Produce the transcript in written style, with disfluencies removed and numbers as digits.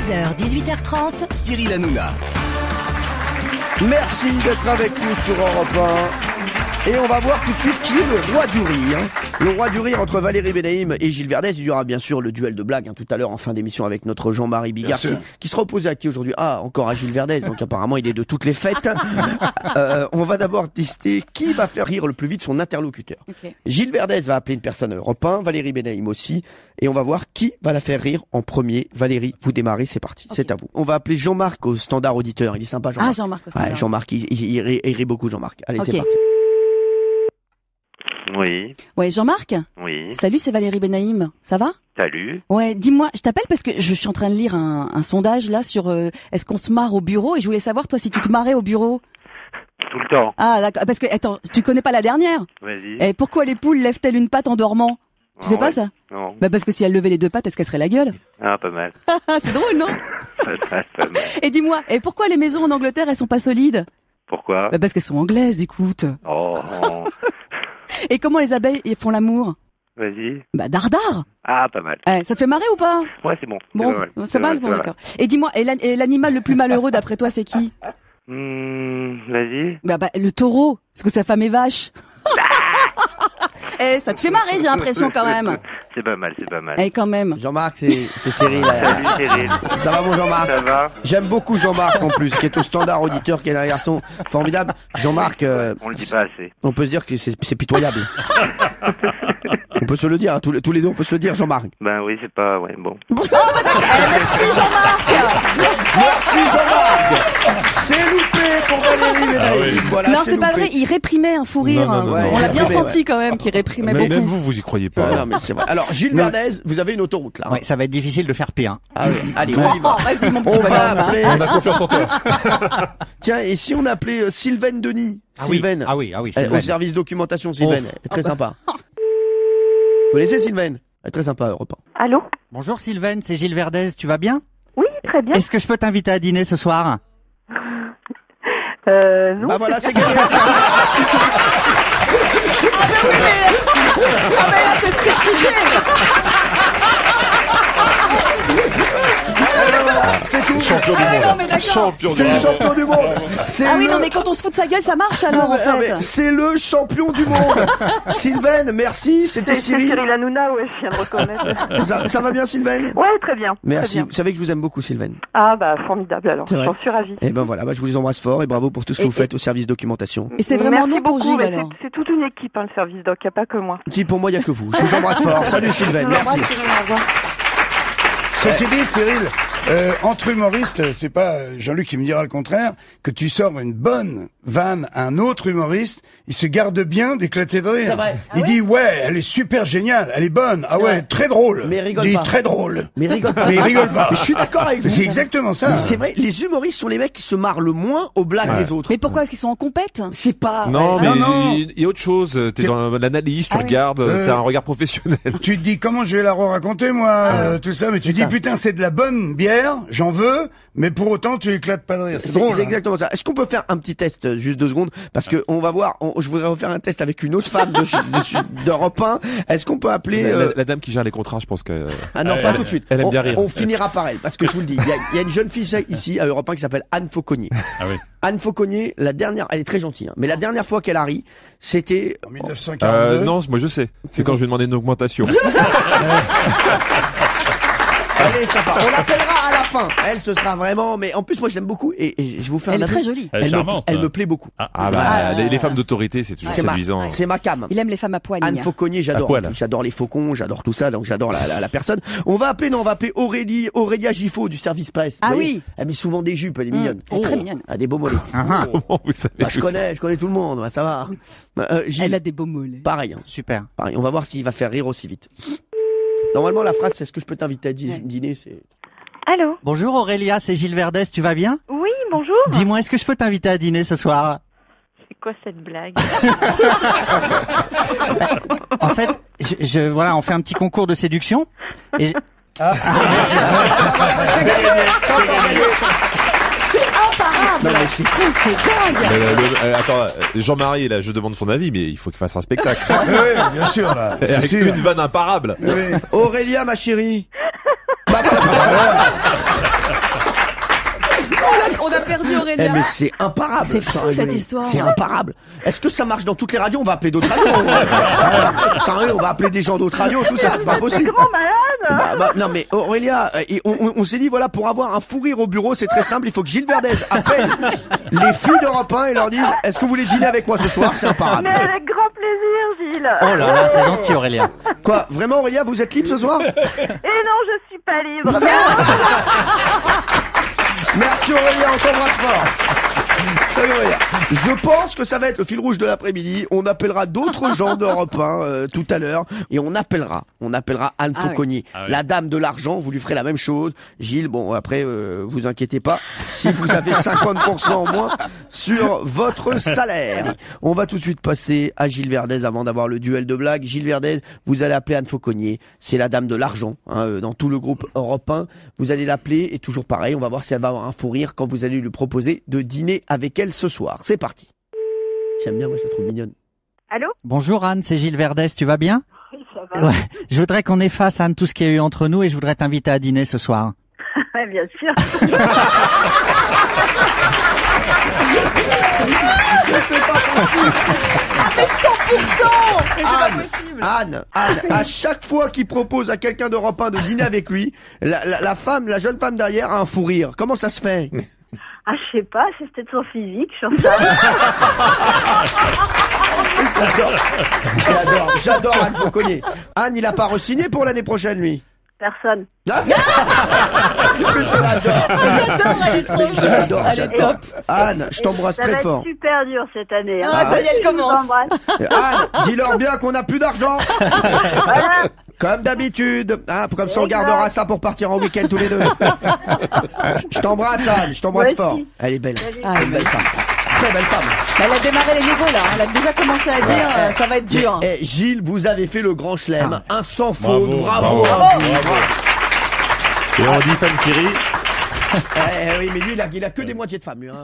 16h, 18h30. Cyril Hanouna. Merci d'être avec nous sur Europe 1. Et on va voir tout de suite qui est le roi du rire. Le roi du rire entre Valérie Benaïm et Gilles Verdez. Il y aura bien sûr le duel de blagues tout à l'heure en fin d'émission avec notre Jean-Marie Bigard qui sera opposé à qui aujourd'hui? Ah, encore à Gilles Verdez. Donc apparemment il est de toutes les fêtes. On va d'abord tester qui va faire rire le plus vite son interlocuteur. Okay. Gilles Verdez va appeler une personne à Europe 1, Valérie Benaïm aussi. Et on va voir qui va la faire rire en premier. Valérie, vous démarrez, c'est parti. Okay. C'est à vous. On va appeler Jean-Marc au standard auditeur. Il est sympa, Jean-Marc. Ah, Jean-Marc au standard. Ouais, Jean-Marc, il rit beaucoup, Jean-Marc. Allez, c'est parti. Oui. Ouais, Jean-Marc? Oui. Salut, c'est Valérie Benaïm. Ça va? Salut. Ouais, dis-moi, je t'appelle parce que je suis en train de lire un sondage là sur est-ce qu'on se marre au bureau, et je voulais savoir toi si tu te marrais au bureau. Tout le temps. Ah d'accord, parce que attends, tu connais pas la dernière? Vas-y. Et pourquoi les poules lèvent-elles une patte en dormant? Tu sais pas ça? Non. Bah parce que si elles levaient les deux pattes, est-ce qu'elles seraient la gueule? Ah, pas mal. C'est drôle, non? Pas mal. Et dis-moi, et pourquoi les maisons en Angleterre elles sont pas solides? Pourquoi? Bah parce qu'elles sont anglaises, écoute. Oh. Et comment les abeilles font l'amour? Vas-y. Bah dardard. Ah, pas mal. Ça te fait marrer ou pas? Ouais, c'est bon. Bon, ça fait mal, bon d'accord. Et dis-moi, et l'animal le plus malheureux d'après toi c'est qui? Vas-y. Bah le taureau, parce que sa femme est vache. Ça te fait marrer, j'ai l'impression quand même. C'est pas mal, c'est pas mal. Quand même. Jean-Marc, c'est Cyril. Salut Cyril. Ça va mon Jean-Marc? Ça va? J'aime beaucoup Jean-Marc en plus, qui est au standard auditeur, qui est un garçon formidable. Jean-Marc, on le dit pas assez. On peut se dire que c'est pitoyable. On peut se le dire, tous les deux, on peut se le dire, Jean-Marc. Ben oui, c'est pas, ouais, bon. Merci Jean-Marc. Merci Jean-Marc. C'est loupé pour Valérie Benaïm. Oui. Voilà, non, c'est pas vrai, il réprimait un fou rire. Non, ouais, on l'a bien senti quand même qu'il réprimait beaucoup. Même vous y croyez pas. Non, mais c'est vrai. Alors, Gilles Verdez, vous avez une autoroute là. Ouais, ça va être difficile de faire pire. Ah oui, allez, on y va. Vas-y mon petit On va bonhomme. appeler... On a confiance en toi. Tiens, et si on appelait Sylvaine Denis? Sylvaine. Ah oui, Au Sylvaine. service documentation, Sylvaine. Elle est très sympa. Vous connaissez Sylvaine? Elle est très sympa, Europe 1. Allô? Bonjour Sylvaine, c'est Gilles Verdez, tu vas bien? Oui, très bien. Est-ce que je peux t'inviter à dîner ce soir? Non. Bah voilà, c'est gagné. Ah mais là c'est triché. C'est tout. Champion du non, monde. mais d'accord. Champion du C'est le monde. champion du monde. C'est Ah oui, le... non mais quand on se fout de sa gueule, ça marche alors en Ah, mais fait. c'est le champion du monde. Sylvaine, merci. C'était C'est Cyril. Cyril Hanouna, ouais, je viens de reconnaître. Ça va bien, Sylvaine? Ouais, très bien. Merci. Très bien. Vous savez que je vous aime beaucoup, Sylvaine. Ah bah formidable alors, C'est vrai. j'en suis ravie. Et ben voilà, je vous les embrasse fort et bravo pour tout ce que vous faites au service documentation. Et c'est vraiment Merci non pour beaucoup, Gilles mais alors. c'est toute une équipe, hein, le service doc, y a pas que moi. Si pour moi, il y a que vous. Je vous embrasse fort. Salut Sylvaine, Je vous embrasse, merci. Cyril, au revoir. Ceci dit, Cyril, entre humoristes, c'est pas Jean-Luc qui me dira le contraire, que tu sors une bonne vanne à un autre humoriste, il se garde bien d'éclater de rire. C'est vrai. Il dit, ouais, elle est super géniale, elle est bonne, ah C'est ouais, vrai. très drôle. Mais il rigole Il dit, pas. très drôle. Mais rigole pas. Mais il rigole pas. Mais je suis d'accord avec vous. C'est exactement ça. Mais c'est vrai, les humoristes sont les mecs qui se marrent le moins aux blagues des autres. Mais pourquoi est-ce qu'ils sont en compète? C'est pas... Non, ouais. mais non. il y a autre chose. T'es dans l'analyse, tu regardes, t'as un regard professionnel. Tu te dis, comment je vais la raconter moi, tout ça, mais tu te dis, ça. putain, c'est de la bonne bière, j'en veux, mais pour autant, tu éclates pas de rire. C'est drôle. C'est hein. exactement ça. Est-ce qu'on peut faire un petit test, juste 2 secondes? Parce que on va voir, je voudrais refaire un test avec une autre femme d'Europe 1. Est-ce qu'on peut appeler... La dame qui gère les contrats, je pense que... Ah non, pas tout de suite. Elle aime bien rire. On finira par elle, parce que je vous le dis, il y a une jeune fille ici à Europe 1 qui s'appelle Anne Fauconnier. Ah oui. Anne Fauconnier, la dernière, elle est très gentille, hein, mais la dernière fois qu'elle a ri, c'était... En 1942. Non, moi je sais. C'est quand je lui ai demandé une augmentation. Allez, ça part. On l'appellera à la fin. Elle, ce sera vraiment... Mais en plus, moi, je l'aime beaucoup. Et je vous fais Elle un est aveu. très jolie. Elle est charmante. Elle me plaît beaucoup. Les femmes d'autorité, c'est toujours C'est séduisant. c'est ma cam. Il aime les femmes à poil. Anne Fauconnier, À j'adore. poil. J'adore les faucons, j'adore tout ça, donc j'adore la personne. On va appeler Aurélia Giffot du service presse. Ah Vous voyez, oui. elle met souvent des jupes, elle est mignonne. Elle est très mignonne. Elle a des beaux mollets. Comment vous savez Bah, je tout ça connais tout le monde, bah, ça va. Gilles, Elle a des beaux mollets. pareil, hein, Super. pareil. On va voir s'il va faire rire aussi vite. Normalement, la phrase, c'est est-ce que je peux t'inviter à dîner, c'est... Allô? Bonjour Aurélia, c'est Gilles Verdez, tu vas bien? Oui, bonjour. Dis-moi, est-ce que je peux t'inviter à dîner ce soir? C'est quoi cette blague? En fait, voilà, on fait un petit concours de séduction. Et Non, mais c'est con. C'est dingue. Attends, Jean-Marie, là, je demande son avis, mais il faut qu'il fasse un spectacle. Oui, bien sûr, là. C'est Avec sûr. une vanne imparable. Oui. Aurélia, ma chérie. Bah, voilà. On a perdu Aurélien. Eh mais c'est imparable. C'est fou, sans rigoler. cette histoire. C'est imparable. Est-ce que ça marche dans toutes les radios? On va appeler d'autres radios. Sans rire, on va appeler des gens d'autres radios, tout ça, c'est pas possible. Grand malade. Non mais Aurélia, on s'est dit voilà, pour avoir un fou rire au bureau, c'est très simple, il faut que Gilles Verdez appelle les filles d'Europe 1 et leur dise est-ce que vous voulez dîner avec moi ce soir? C'est imparable. Mais avec grand plaisir, Gilles. Oh là là, c'est gentil Aurélien. Quoi, vraiment Aurélia, vous êtes libre ce soir? Et non, je suis pas libre. Merci Aurélien, on t'embrasse fort. Salut Aurélien. Je pense que ça va être le fil rouge de l'après-midi. On appellera d'autres gens d'Europe 1 tout à l'heure et on appellera Anne Fauconnier, la dame de l'argent. Vous lui ferez la même chose. Gilles, bon après, vous inquiétez pas. Si vous avez 50% en moins sur votre salaire, on va tout de suite passer à Gilles Verdez avant d'avoir le duel de blagues. Gilles Verdez, vous allez appeler Anne Fauconnier. C'est la dame de l'argent dans tout le groupe Europe 1. Vous allez l'appeler et toujours pareil, on va voir si elle va avoir un fou rire quand vous allez lui proposer de dîner avec elle ce soir. C'est parti. J'aime bien, moi je la trouve mignonne. Allô? Bonjour Anne, c'est Gilles Verdez, tu vas bien? Oui, ça va. Ouais. Je voudrais qu'on efface Anne tout ce qu'il y a eu entre nous et je voudrais t'inviter à dîner ce soir. Ouais, bien sûr. C'est pas possible. Mais 100%. Mais c'est pas possible. Anne, à chaque fois qu'il propose à quelqu'un d'Europe 1 de dîner avec lui, la jeune femme derrière a un fou rire. Comment ça se fait? Ah, je sais pas, c'est peut-être son physique, je sais pas. J'adore Anne Fauconnier. Anne, il a pas re-signé pour l'année prochaine, lui? Personne. Je l'adore. J'adore, elle est trop Je l'adore, Elle est j'adore. top. Anne, je t'embrasse Ça très va être fort. super dur cette année. Hein. Ah, ça y est, elle Je vous commence. embrasse. Anne, dis-leur bien qu'on n'a plus d'argent. Voilà. Comme d'habitude. Comme ça, on gardera ça pour partir en week-end tous les deux. Je t'embrasse, Anne. Je t'embrasse Moi fort. aussi. Elle est belle. Ah, Elle est une belle femme. Très belle femme. Elle a démarré les négos là. Elle a déjà commencé à dire ça va être dur. Et Gilles, vous avez fait le grand chelem. Un sans faute. Bravo. Bravo. Et on dit femme qui rit. Oui, mais lui, il a que des moitiés de femmes. Lui, hein.